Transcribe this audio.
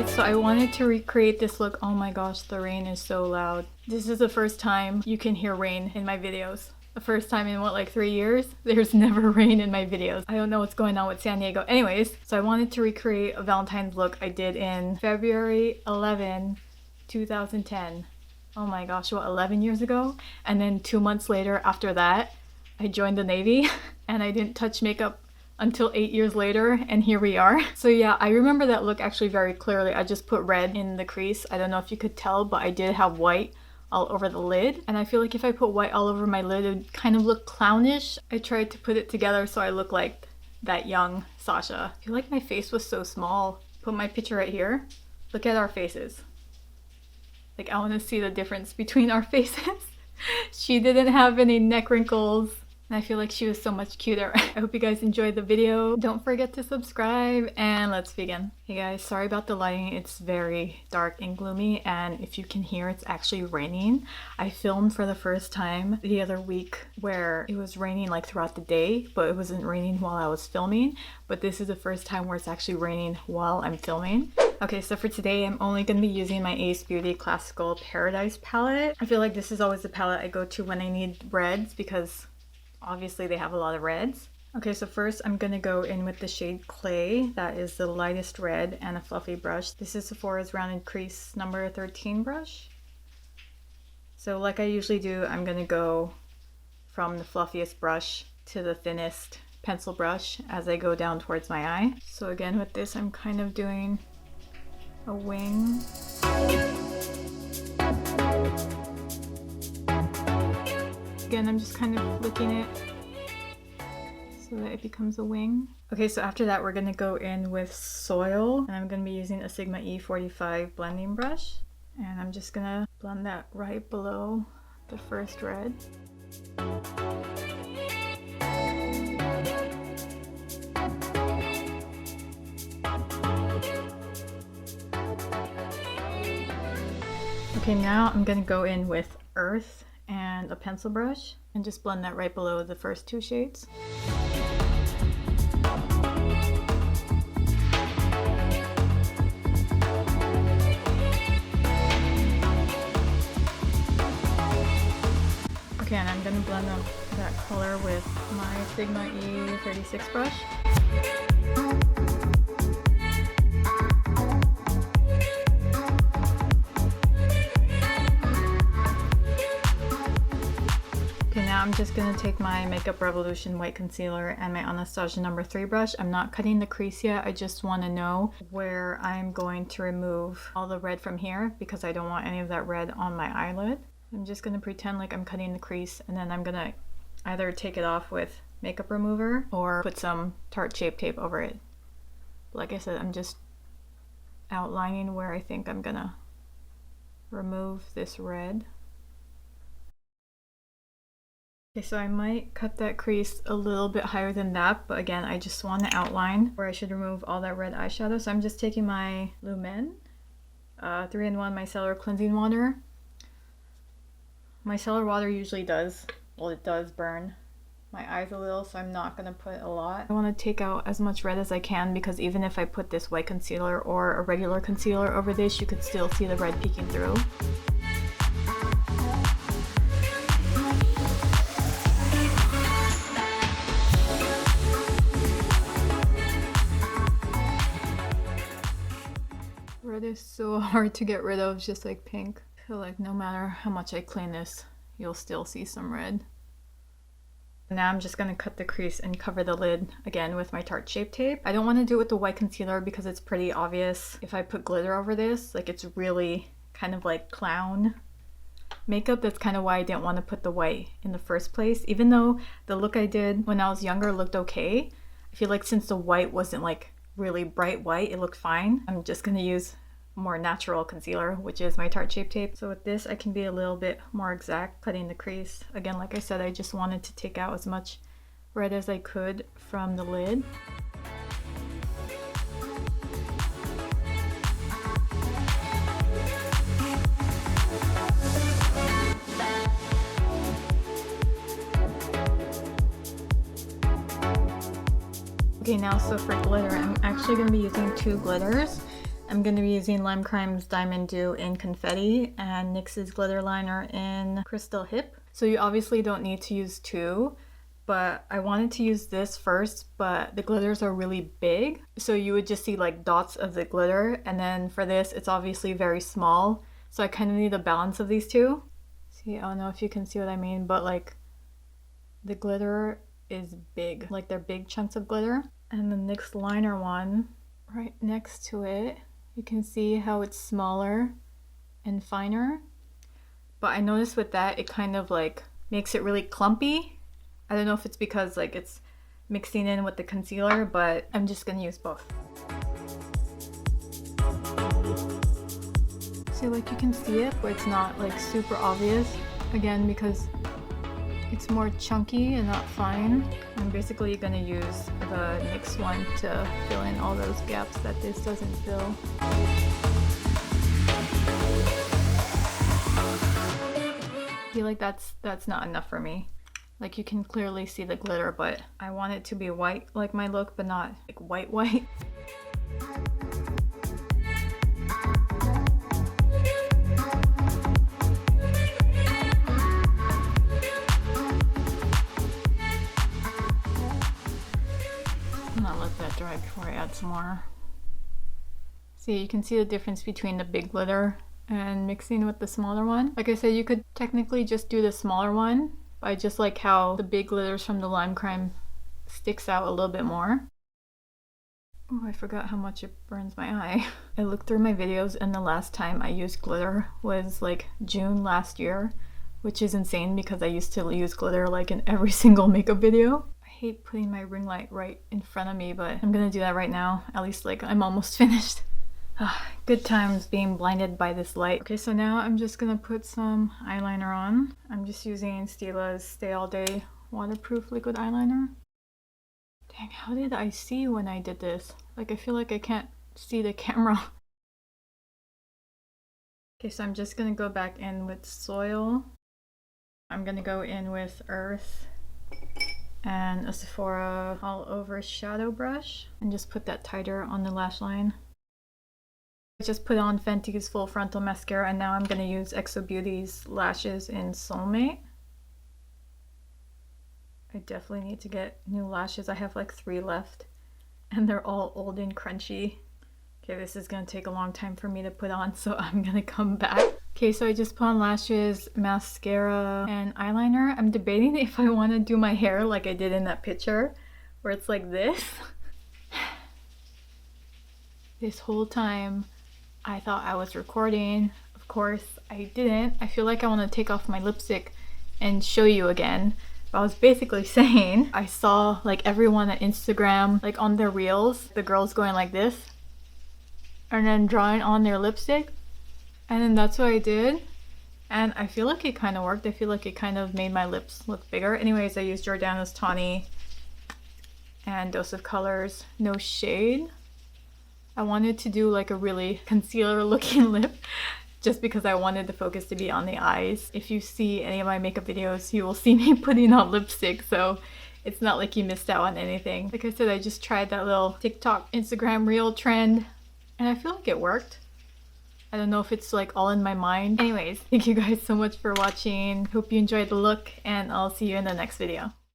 guys, so I wanted to recreate this look. Oh my gosh, the rain is so loud. This is the first time you can hear rain in my videos. The first time in what, like 3 years? There's never rain in my videos. I don't know what's going on with San Diego. Anyways, so I wanted to recreate a Valentine's look I did in February 11, 2010. Oh my gosh, what, 11 years ago? And then 2 months later after that, I joined the Navy and I didn't touch makeup until 8 years later, and here we are. So yeah, I remember that look actually very clearly. I just put red in the crease. I don't know if you could tell, but I did have white all over the lid. And I feel like if I put white all over my lid, it would kind of look clownish. I tried to put it together so I look like that young Sasha. I feel like my face was so small. Put my picture right here. Look at our faces. Like, I want to see the difference between our faces. She didn't have any neck wrinkles. And I feel like she was so much cuter. I hope you guys enjoyed the video. Don't forget to subscribe and let's begin. Hey guys, sorry about the lighting. It's very dark and gloomy, and if you can hear, it's actually raining. I filmed for the first time the other week where it was raining like throughout the day, but it wasn't raining while I was filming. But this is the first time where it's actually raining while I'm filming. Okay, so for today, I'm only going to be using my Ace Beauty Classical Paradise palette. I feel like this is always the palette I go to when I need reds because obviously they have a lot of reds. Okay, so first I'm gonna go in with the shade Clay. That is the lightest red, and a fluffy brush. This is Sephora's Rounded Crease number 13 brush. So like I usually do, I'm gonna go from the fluffiest brush to the thinnest pencil brush as I go down towards my eye. So again with this, I'm kind of doing a wing. Again, I'm just kind of flicking it so that it becomes a wing. Okay, so after that, we're gonna go in with Soil, and I'm gonna be using a Sigma E45 blending brush. And I'm just gonna blend that right below the first red. Okay, now I'm gonna go in with Earth and a pencil brush and just blend that right below the first two shades. Okay, and I'm gonna blend up that color with my Sigma E36 brush. I'm just going to take my Makeup Revolution white concealer and my Anastasia number 3 brush. I'm not cutting the crease yet. I just want to know where I'm going to remove all the red from here because I don't want any of that red on my eyelid. I'm just going to pretend like I'm cutting the crease, and then I'm going to either take it off with makeup remover or put some Tarte Shape Tape over it. Like I said, I'm just outlining where I think I'm going to remove this red. Okay, so I might cut that crease a little bit higher than that, but again, I just want to outline where I should remove all that red eyeshadow. So I'm just taking my Lumen 3-in-1 Micellar Cleansing Water. Micellar water usually does, well, it does burn my eyes a little, so I'm not going to put a lot. I want to take out as much red as I can because even if I put this white concealer or a regular concealer over this, you could still see the red peeking through. Red is so hard to get rid of, just like pink. I feel like no matter how much I clean this, you'll still see some red. Now I'm just going to cut the crease and cover the lid again with my Tarte Shape Tape. I don't want to do it with the white concealer because it's pretty obvious if I put glitter over this. Like, it's really kind of like clown makeup. That's kind of why I didn't want to put the white in the first place. Even though the look I did when I was younger looked okay, I feel like since the white wasn't like really bright white, it looked fine. I'm just going to use more natural concealer, which is my Tarte Shape Tape. So with this, I can be a little bit more exact cutting the crease. Again, like I said, I just wanted to take out as much red as I could from the lid. Okay, now so for glitter, I'm actually going to be using two glitters. I'm going to be using Lime Crime's Diamond Dew in Confetti and NYX's glitter liner in Crystal Hip. So you obviously don't need to use two, but I wanted to use this first, but the glitters are really big. So you would just see like dots of the glitter. And then for this, it's obviously very small. So I kind of need a balance of these two. See, I don't know if you can see what I mean, but like the glitter is big, like they're big chunks of glitter. And the NYX liner one, right next to it, you can see how it's smaller and finer. But I noticed with that, it kind of like makes it really clumpy. I don't know if it's because like it's mixing in with the concealer, but I'm just gonna use both. So like you can see it, but it's not like super obvious. Again, because it's more chunky and not fine. I'm basically gonna use the NYX one to fill in all those gaps that this doesn't fill. I feel like that's not enough for me. Like you can clearly see the glitter, but I want it to be white like my look, but not like white. I'm gonna let that dry before I add some more. See, you can see the difference between the big glitter and mixing with the smaller one. Like I said, you could technically just do the smaller one, but I just like how the big glitters from the Lime Crime sticks out a little bit more. Oh, I forgot how much it burns my eye. I looked through my videos and the last time I used glitter was like June last year, which is insane because I used to use glitter like in every single makeup video. I hate putting my ring light right in front of me, but I'm gonna do that right now. At least like I'm almost finished. Good times being blinded by this light. Okay, so now I'm just gonna put some eyeliner on. I'm just using Stila's Stay All Day waterproof liquid eyeliner. Dang, how did I see when I did this? Like I feel like I can't see the camera. Okay, so I'm just gonna go back in with Soil. I'm gonna go in with Earth and a Sephora All Over Shadow Brush and just put that tighter on the lash line. I just put on Fenty's Full Frontal Mascara and now I'm going to use XO Beauty's lashes in Soulmate. I definitely need to get new lashes. I have like 3 left and they're all old and crunchy. Okay, this is going to take a long time for me to put on, so I'm going to come back. Okay, so I just put on lashes, mascara, and eyeliner. I'm debating if I want to do my hair like I did in that picture where it's like this. This whole time I thought I was recording. Of course, I didn't. I feel like I want to take off my lipstick and show you again. But I was basically saying, I saw like everyone at Instagram, like on their reels, the girls going like this, and then drawing on their lipstick. And then that's what I did. And I feel like it kind of worked. I feel like it kind of made my lips look bigger. Anyways, I used Jordana's Tawny and Dose of Colors No Shade. I wanted to do like a really concealer looking lip just because I wanted the focus to be on the eyes. If you see any of my makeup videos, you will see me putting on lipstick, so it's not like you missed out on anything. Like I said, I just tried that little TikTok, Instagram reel trend and I feel like it worked. I don't know if it's like all in my mind. Anyways, thank you guys so much for watching. Hope you enjoyed the look and I'll see you in the next video.